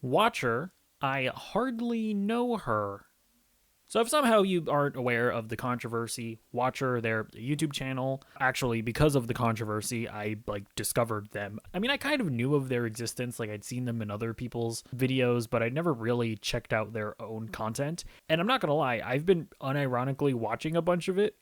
Watcher, I hardly know her. So if somehow you aren't aware of the controversy, Watcher, their YouTube channel, actually because of the controversy, I discovered them. I mean, I kind of knew of their existence, like I'd seen them in other people's videos, but I'd never really checked out their own content. And I'm not gonna lie, I've been unironically watching a bunch of it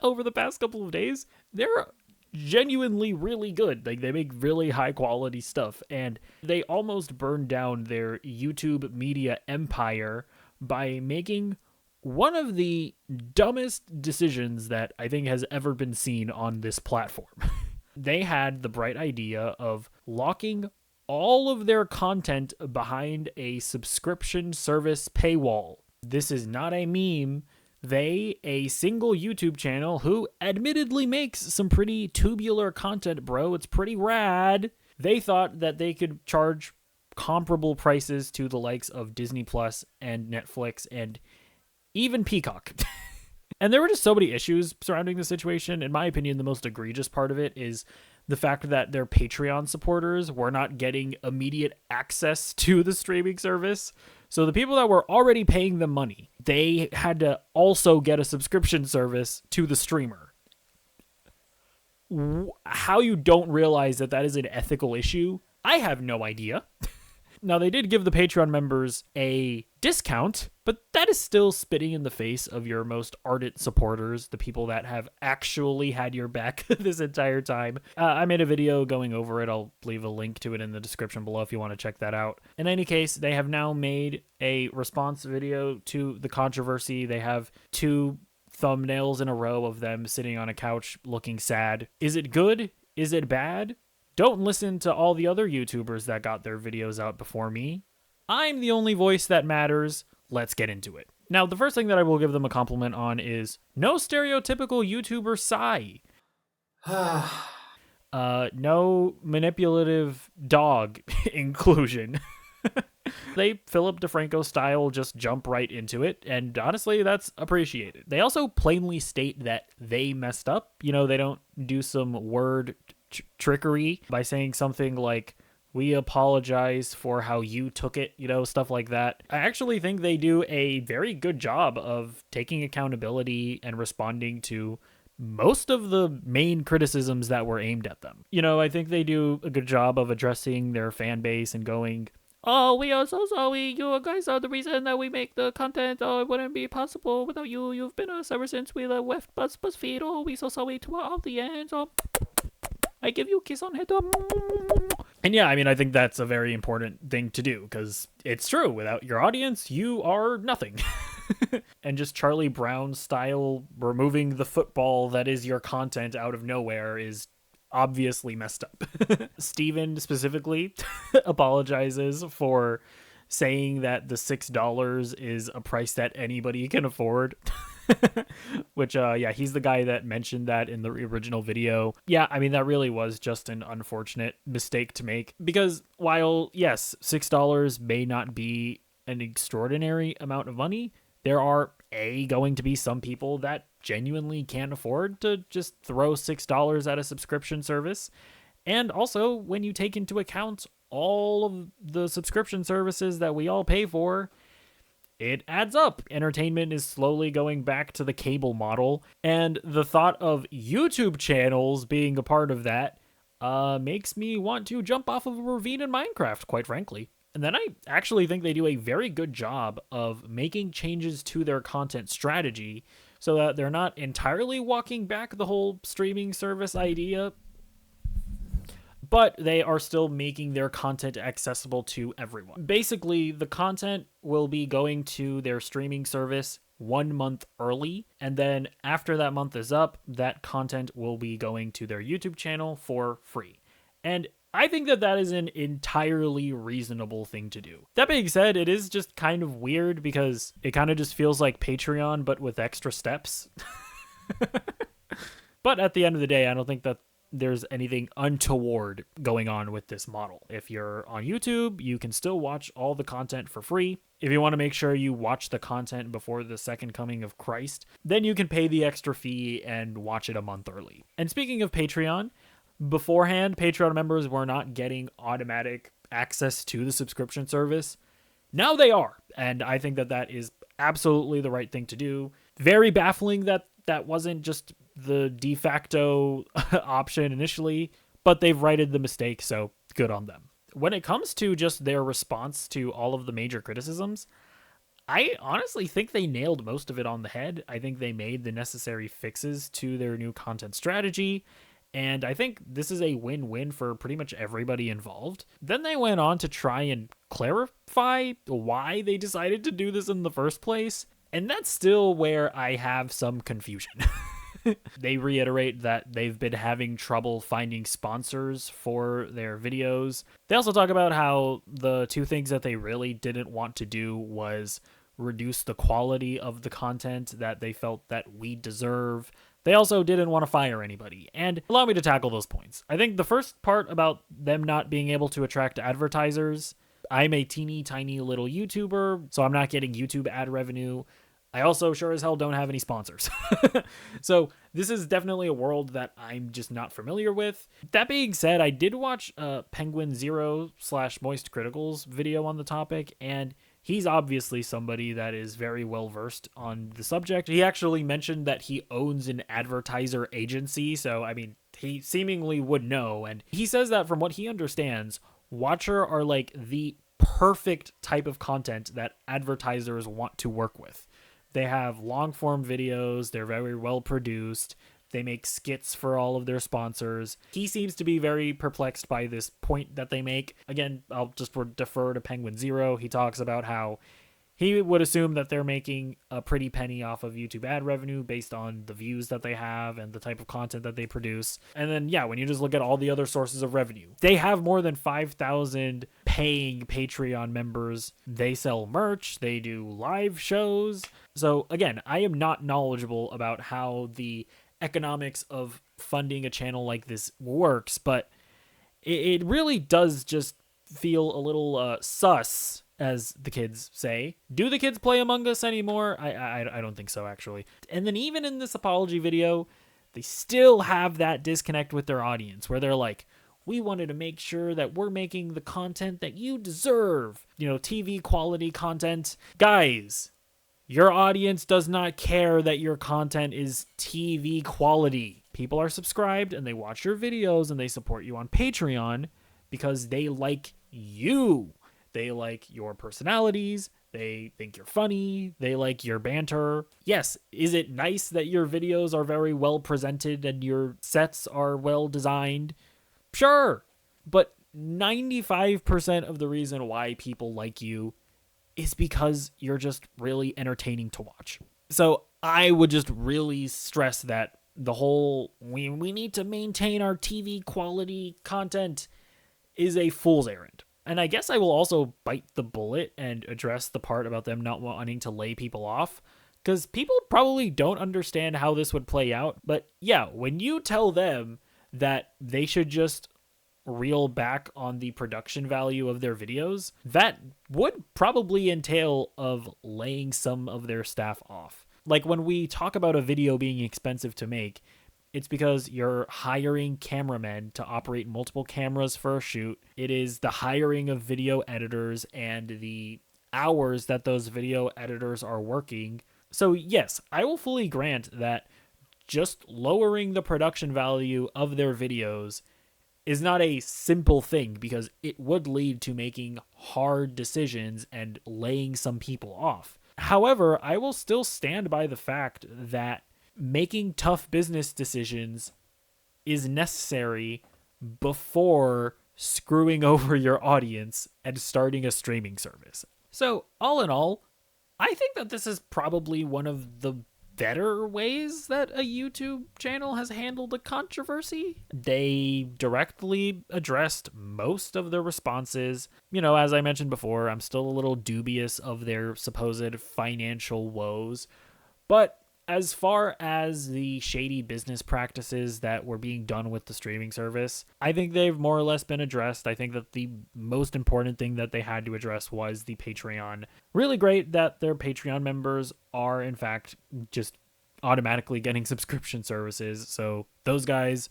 over the past couple of days. They're genuinely really good. Like they make really high quality stuff, and they almost burned down their YouTube media empire by making one of the dumbest decisions that I think has ever been seen on this platform. They had the bright idea of locking all of their content behind a subscription service paywall. This is not a meme. They, a single YouTube channel who admittedly makes some pretty tubular content, bro. It's pretty rad. They thought that they could charge comparable prices to the likes of Disney Plus and Netflix and even Peacock. And there were just so many issues surrounding the situation. In my opinion, the most egregious part of it is the fact that their Patreon supporters were not getting immediate access to the streaming service. So the people that were already paying them money, they had to also get a subscription service to the streamer. How you don't realize that that is an ethical issue, I have no idea. Now, they did give the Patreon members a discount, but that is still spitting in the face of your most ardent supporters, the people that have actually had your back this entire time. I made a video going over it. I'll leave a link to it in the description below if you want to check that out. In any case, they have now made a response video to the controversy. They have 2 thumbnails in a row of them sitting on a couch looking sad. Is it good? Is it bad? Don't listen to all the other YouTubers that got their videos out before me. I'm the only voice that matters. Let's get into it. Now, the first thing that I will give them a compliment on is no stereotypical YouTuber sigh. No manipulative dog inclusion. They Philip DeFranco style just jump right into it, and honestly, that's appreciated. They also plainly state that they messed up. You know, they don't do some word trickery by saying something like, we apologize for how you took it, you know, stuff like that. I actually think they do a very good job of taking accountability and responding to most of the main criticisms that were aimed at them. You know, I think they do a good job of addressing their fan base and going, oh, we are so sorry. You guys are the reason that we make the content. Oh, it wouldn't be possible without you. You've been us ever since we left BuzzFeed. Oh, we so sorry to our audience. Oh, I give you a kiss on head. And yeah, I mean, I think that's a very important thing to do because it's true. Without your audience, you are nothing. And just Charlie Brown style removing the football that is your content out of nowhere is obviously messed up. Steven specifically apologizes for saying that the $6 is a price that anybody can afford. Which, yeah, he's the guy that mentioned that in the original video. Yeah, I mean, that really was just an unfortunate mistake to make. Because while, yes, $6 may not be an extraordinary amount of money, there are, going to be some people that genuinely can't afford to just throw $6 at a subscription service. And also, when you take into account all of the subscription services that we all pay for, it adds up. Entertainment is slowly going back to the cable model, and the thought of YouTube channels being a part of that makes me want to jump off of a ravine in Minecraft, quite frankly. And then I actually think they do a very good job of making changes to their content strategy so that they're not entirely walking back the whole streaming service idea, but they are still making their content accessible to everyone. Basically, the content will be going to their streaming service 1 month early, and then after that month is up, that content will be going to their YouTube channel for free. And I think that that is an entirely reasonable thing to do. That being said, it is just kind of weird because it kind of just feels like Patreon, but with extra steps. But at the end of the day, I don't think that there's anything untoward going on with this model. If you're on YouTube, you can still watch all the content for free. If you want to make sure you watch the content before the second coming of Christ, then you can pay the extra fee and watch it a month early. And speaking of Patreon, beforehand, Patreon members were not getting automatic access to the subscription service. Now they are. And I think that that is absolutely the right thing to do. Very baffling that that wasn't just the de facto option initially, but they've righted the mistake, so good on them. When it comes to just their response to all of the major criticisms, I honestly think they nailed most of it on the head. I think they made the necessary fixes to their new content strategy, and I think this is a win-win for pretty much everybody involved. Then they went on to try and clarify why they decided to do this in the first place, and that's still where I have some confusion. They reiterate that they've been having trouble finding sponsors for their videos. They also talk about how the two things that they really didn't want to do was reduce the quality of the content that they felt that we deserve. They also didn't want to fire anybody. And allow me to tackle those points. I think the first part about them not being able to attract advertisers, I'm a teeny tiny little YouTuber, so I'm not getting YouTube ad revenue. I also sure as hell don't have any sponsors. So this is definitely a world that I'm just not familiar with. That being said, I did watch Penguin Zero / Moist Critical's video on the topic, and he's obviously somebody that is very well versed on the subject. He actually mentioned that he owns an advertiser agency, so I mean, he seemingly would know. And he says that from what he understands, Watcher are like the perfect type of content that advertisers want to work with. They have long form videos. They're very well produced. They make skits for all of their sponsors. He seems to be very perplexed by this point that they make. Again, I'll just defer to Penguin Zero. He talks about how he would assume that they're making a pretty penny off of YouTube ad revenue based on the views that they have and the type of content that they produce. And then, yeah, when you just look at all the other sources of revenue, they have more than 5,000 paying Patreon members. They sell merch. They do live shows. So again, I am not knowledgeable about how the economics of funding a channel like this works, but it really does just feel a little sus, as the kids say. Do the kids play Among Us anymore? I don't think so, actually. And then even in this apology video, they still have that disconnect with their audience where they're like, we wanted to make sure that we're making the content that you deserve. You know, TV quality content. Guys, your audience does not care that your content is TV quality. People are subscribed and they watch your videos and they support you on Patreon because they like you. They like your personalities. They think you're funny. They like your banter. Yes, is it nice that your videos are very well presented and your sets are well designed? Sure. But 95% of the reason why people like you is because you're just really entertaining to watch. So I would just really stress that the whole we need to maintain our TV quality content is a fool's errand. And I guess I will also bite the bullet and address the part about them not wanting to lay people off, because people probably don't understand how this would play out. But yeah, when you tell them that they should just reel back on the production value of their videos, that would probably entail of laying some of their staff off. Like when we talk about a video being expensive to make, it's because you're hiring cameramen to operate multiple cameras for a shoot. It is the hiring of video editors and the hours that those video editors are working. So yes, I will fully grant that just lowering the production value of their videos is not a simple thing, because it would lead to making hard decisions and laying some people off. However, I will still stand by the fact that making tough business decisions is necessary before screwing over your audience and starting a streaming service. So, all in all, I think that this is probably one of the better ways that a YouTube channel has handled a controversy. They directly addressed most of the responses. You know, as I mentioned before, I'm still a little dubious of their supposed financial woes, but as far as the shady business practices that were being done with the streaming service, I think they've more or less been addressed. I think that the most important thing that they had to address was the Patreon. Really great that their Patreon members are, in fact, just automatically getting subscription services. So those guys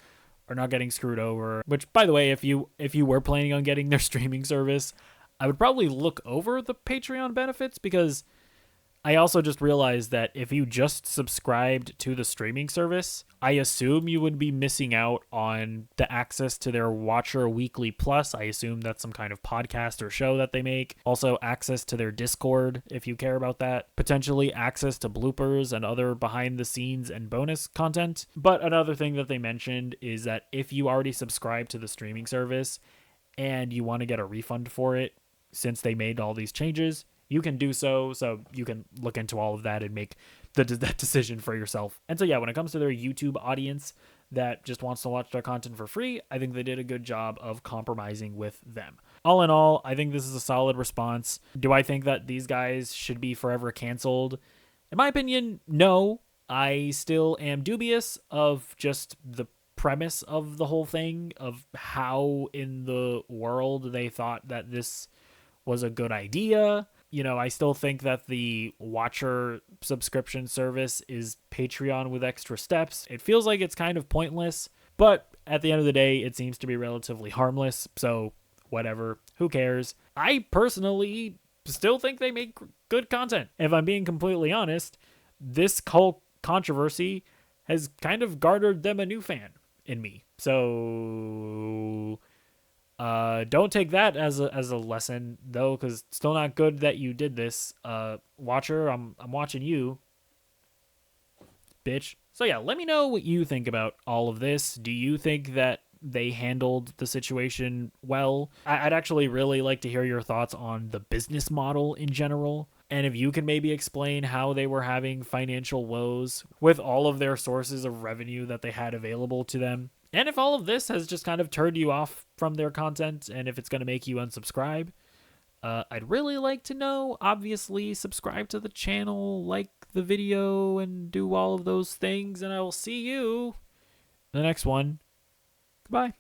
are not getting screwed over. Which, by the way, if you were planning on getting their streaming service, I would probably look over the Patreon benefits, because I also just realized that if you just subscribed to the streaming service, I assume you would be missing out on the access to their Watcher Weekly Plus. I assume that's some kind of podcast or show that they make. Also, access to their Discord, if you care about that. Potentially access to bloopers and other behind the scenes and bonus content. But another thing that they mentioned is that if you already subscribe to the streaming service and you want to get a refund for it, since they made all these changes, you can do so you can look into all of that and make that decision for yourself. And so, yeah, when it comes to their YouTube audience that just wants to watch their content for free, I think they did a good job of compromising with them. All in all, I think this is a solid response. Do I think that these guys should be forever canceled? In my opinion, no. I still am dubious of just the premise of the whole thing, of how in the world they thought that this was a good idea. I still think that the Watcher subscription service is Patreon with extra steps. It feels like it's kind of pointless, but at the end of the day, it seems to be relatively harmless. So whatever, who cares? I personally still think they make good content. If I'm being completely honest, this whole controversy has kind of garnered them a new fan in me. So don't take that as a lesson, though, because it's still not good that you did this. Watcher, I'm watching you, bitch. So yeah, let me know what you think about all of this. Do you think that they handled the situation well? I'd actually really like to hear your thoughts on the business model in general. And if you can maybe explain how they were having financial woes with all of their sources of revenue that they had available to them. And if all of this has just kind of turned you off from their content, and if it's going to make you unsubscribe, I'd really like to know. Obviously, subscribe to the channel, like the video, and do all of those things. And I will see you in the next one. Goodbye.